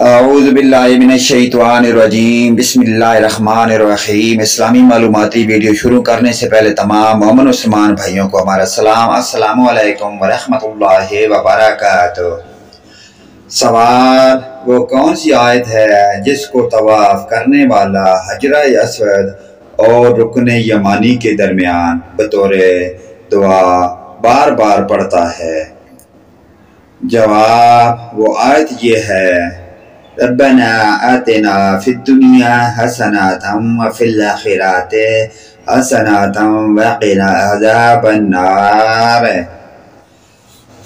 اعوذ باللہ من الشیطان الرجیم بسم اللہ الرحمن الرحیم۔ اسلامی معلوماتی ویڈیو شروع کرنے سے پہلے تمام مومن مسلمان بھائیوں کو ہمارا سلام، السلام علیکم ورحمۃ اللہ وبرکاتہ۔ سوال: وہ کون سی آیت ہے جس کو طواف کرنے والا حجرہ اسود اور رکن یمانی کے درمیان بطور دعا بار بار پڑھتا ہے؟ جواب: وہ آیت یہ ہے: ربنا آتنا فی الدنیا حسنۃ وفی الآخرۃ حسنۃ وقنا عذاب النار۔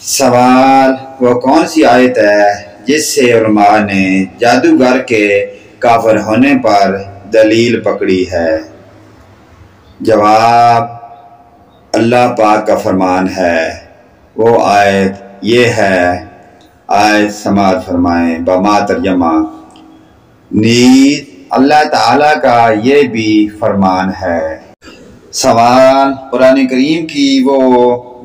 سوال: وہ کون سی آیت ہے جس سے علماء نے جادوگر کے کافر ہونے پر دلیل پکڑی ہے؟ جواب: اللہ پاک کا فرمان ہے۔ وہ آیت یہ ہے، آیت سماعت فرمائیں بما ترجمہ۔ نیز اللہ تعالیٰ کا یہ بھی فرمان ہے۔ سوال: قرآن کریم کی وہ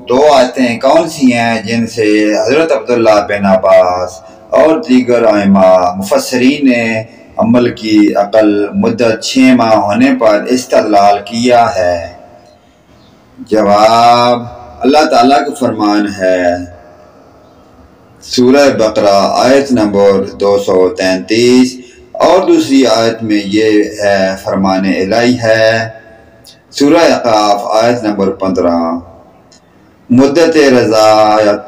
دو آیتیں کون سی ہیں جن سے حضرت عبداللہ بن عباس اور دیگر ائمہ مفسرین نے عمل کی اقل مدت 6 ماہ ہونے پر استدلال کیا ہے؟ جواب: اللہ تعالیٰ کا فرمان ہے، سورہ بقرہ آیت نمبر 233، اور دوسری آیت میں یہ ہے فرمان الہی ہے، سورہ اعراف آیت نمبر 15۔ مدت رضاعت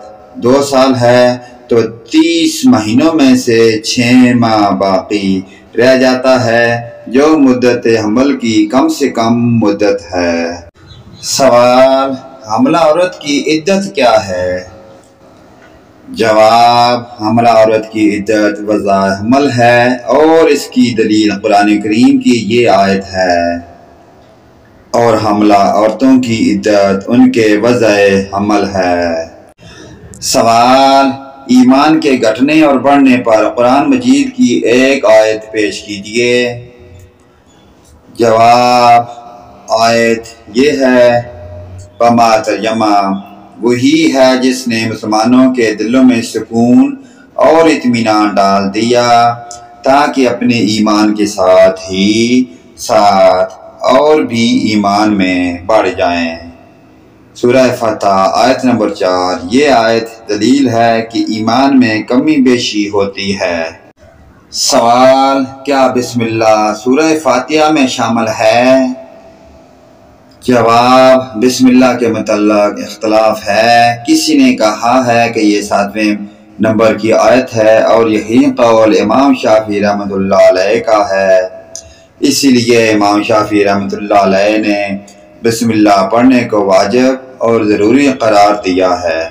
2 سال ہے تو 30 مہینوں میں سے 6 ماہ باقی رہ جاتا ہے، جو مدت حمل کی کم سے کم مدت ہے۔ سوال: حاملہ عورت کی عدت کیا ہے؟ جواب: حاملہ عورت کی عدت وضع حمل ہے، اور اس کی دلیل قرآن کریم کی یہ آیت ہے، اور حاملہ عورتوں کی عدت ان کے وضع حمل ہے۔ سوال: ایمان کے گھٹنے اور بڑھنے پر قرآن مجید کی ایک آیت پیش کیجیے۔ جواب: آیت یہ ہے بما ترجمہ، وہی ہے جس نے مسلمانوں کے دلوں میں سکون اور اطمینان ڈال دیا تاکہ اپنے ایمان کے ساتھ ہی ساتھ اور بھی ایمان میں بڑھ جائیں۔ سورہ فتح آیت نمبر 4۔ یہ آیت دلیل ہے کہ ایمان میں کمی بیشی ہوتی ہے۔ سوال: کیا بسم اللہ سورہ فاتحہ میں شامل ہے؟ جواب: بسم اللہ کے متعلق اختلاف ہے۔ کسی نے کہا ہے کہ یہ 7ویں نمبر کی آیت ہے، اور یہی قول امام شافعی رحمۃ اللہ علیہ کا ہے۔ اسی لیے امام شافعی رحمۃ اللہ علیہ نے بسم اللہ پڑھنے کو واجب اور ضروری قرار دیا ہے،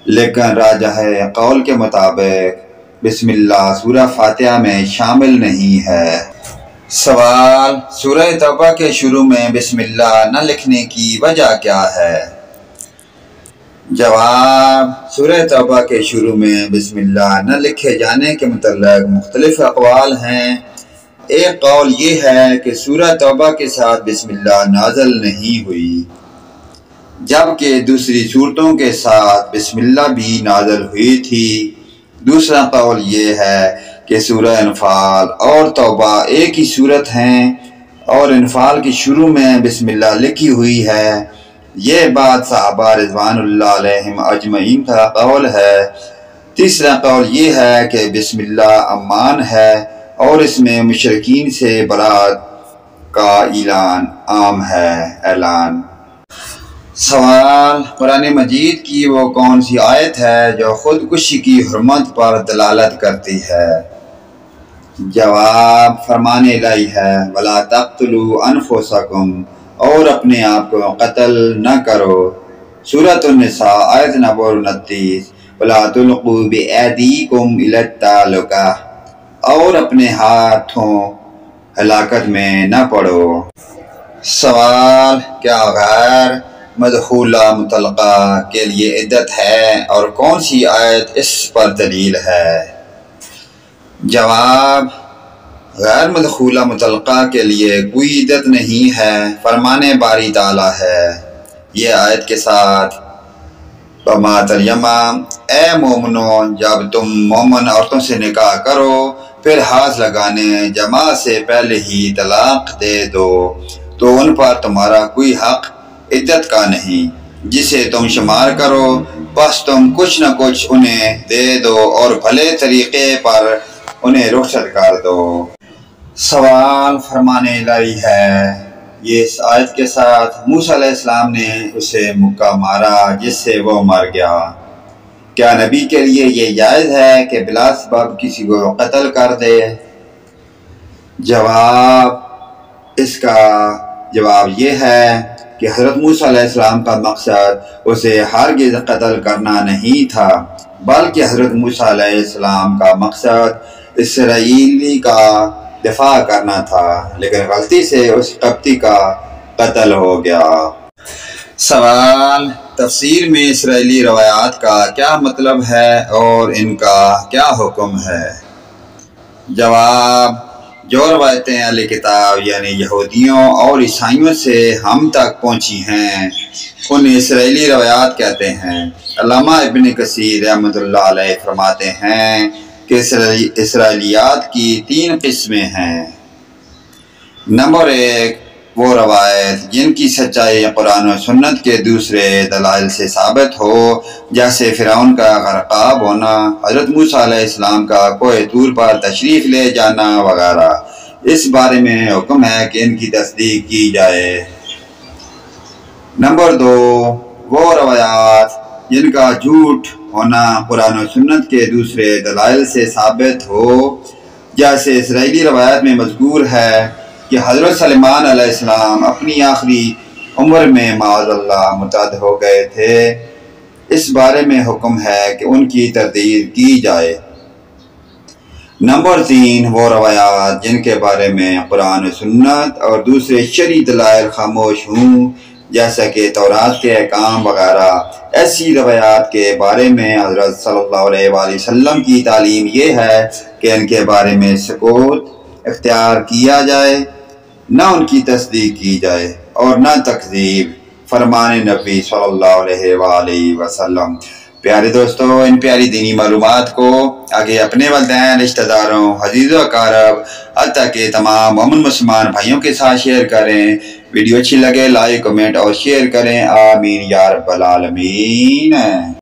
لیکن راجح قول کے مطابق بسم اللہ سورہ فاتحہ میں شامل نہیں ہے۔ سوال: سورہ توبہ کے شروع میں بسم اللہ نہ لکھنے کی وجہ کیا ہے؟ جواب: سورہ توبہ کے شروع میں بسم اللہ نہ لکھے جانے کے متعلق مختلف اقوال ہیں۔ ایک قول یہ ہے کہ سورہ توبہ کے ساتھ بسم اللہ نازل نہیں ہوئی، جبکہ دوسری صورتوں کے ساتھ بسم اللہ بھی نازل ہوئی تھی۔ دوسرا قول یہ ہے کہ سورہ انفال اور توبہ ایک ہی صورت ہیں، اور انفال کی شروع میں بسم اللہ لکھی ہوئی ہے۔ یہ بات صحابہ رضوان اللہ علیہم اجمعین کا قول ہے۔ تیسرا قول یہ ہے کہ بسم اللہ امان ہے، اور اس میں مشرکین سے برات کا اعلان عام ہے۔ سوال: قرآن مجید کی وہ کون سی آیت ہے جو خودکشی کی حرمت پر دلالت کرتی ہے؟ جواب: فرمان الہی ہے، وَلَا تَقْتُلُوا أَنفُسَكُمْ، اور اپنے آپ کو قتل نہ کرو۔ سورۃ النساء آیت نمبر 29۔ وَلَا تُلْقُوا بِأَيْدِيكُمْ إِلَى التَّهْلُكَةِ، اور اپنے ہاتھوں ہلاکت میں نہ پڑو۔ سوال: کیا غیر مدخولہ مطلقہ کے لیے عدت ہے، اور کون سی آیت اس پر دلیل ہے؟ جواب: غیر مدخولہ مطلقہ کے لیے کوئی عدت نہیں ہے، فرمان باری تعالیٰ ہے۔ یہ آیت کے ساتھ بما ترجمہ، اے مومنو، جب تم مومن عورتوں سے نکاح کرو پھر ہاتھ لگانے جماع سے پہلے ہی طلاق دے دو تو ان پر تمہارا کوئی حق عدت کا نہیں، جسے تم شمار کرو، بس تم کچھ نہ کچھ انہیں دے دو اور بھلے طریقے پر انہیں رخصت کر دو۔ سوال فرمان الہی ہے۔ یہ اس آیت کے ساتھ موسیٰ علیہ السلام نے اسے مکہ مارا جس سے وہ مر گیا۔ کیا نبی کے لیے یہ جائز ہے کہ بلا سبب کسی کو قتل کر دے؟ اس کا جواب یہ ہے کہ حضرت موسیٰ علیہ السلام کا مقصد اسے ہرگز قتل کرنا نہیں تھا، بلکہ حضرت موسیٰ علیہ السلام کا مقصد اسرائیلی کا دفاع کرنا تھا، لیکن غلطی سے اس قبطی کا قتل ہو گیا۔ سوال، تفسیر میں اسرائیلی روایات کا کیا مطلب ہے اور ان کا کیا حکم ہے؟ جواب، جو روایتیں اہل کتاب یعنی یہودیوں اور عیسائیوں سے ہم تک پہنچی ہیں انہیں اسرائیلی روایات کہتے ہیں۔ علامہ ابن کثیر رحمۃ اللہ علیہ فرماتے ہیں کہ اسرائیلیات کی 3 قسمیں ہیں۔ نمبر 1، وہ روایت جن کی سچائی قرآن و سنت کے دوسرے دلائل سے ثابت ہو، جیسے فرعون کا غرقاب ہونا، حضرت موسیٰ علیہ السلام کا کوہ طور پر تشریف لے جانا وغیرہ۔ اس بارے میں حکم ہے کہ ان کی تصدیق کی جائے۔ نمبر 2، وہ روایات جن کا جھوٹ ہونا قرآن و سنت کے دوسرے دلائل سے ثابت ہو، جیسے اسرائیلی روایت میں مذکور ہے کہ حضرت سلیمان علیہ السلام اپنی آخری عمر میں معاذ اللہ مرتد ہو گئے تھے۔ اس بارے میں حکم ہے کہ ان کی تردید کی جائے۔ نمبر 3، وہ روایات جن کے بارے میں قرآن و سنت اور دوسرے شرعی دلائل خاموش ہوں، جیسا کہ تورات کے احکام وغیرہ۔ ایسی روایات کے بارے میں حضرت صلی اللہ علیہ وآلہ وسلم کی تعلیم یہ ہے کہ ان کے بارے میں سکوت اختیار کیا جائے، نہ ان کی تصدیق کی جائے اور نہ تکذیب۔ فرمان نبی صلی اللہ علیہ وآلہ وسلم۔ پیارے دوستو، ان پیاری دینی معلومات کو آگے اپنے والدین، رشتہ داروں، عزیز و اقارب، حتیٰ کہ تمام مومن مسلمان بھائیوں کے ساتھ شیئر کریں۔ ویڈیو اچھی لگے لائک، کمنٹ اور شیئر کریں۔ آمین یا رب العالمین۔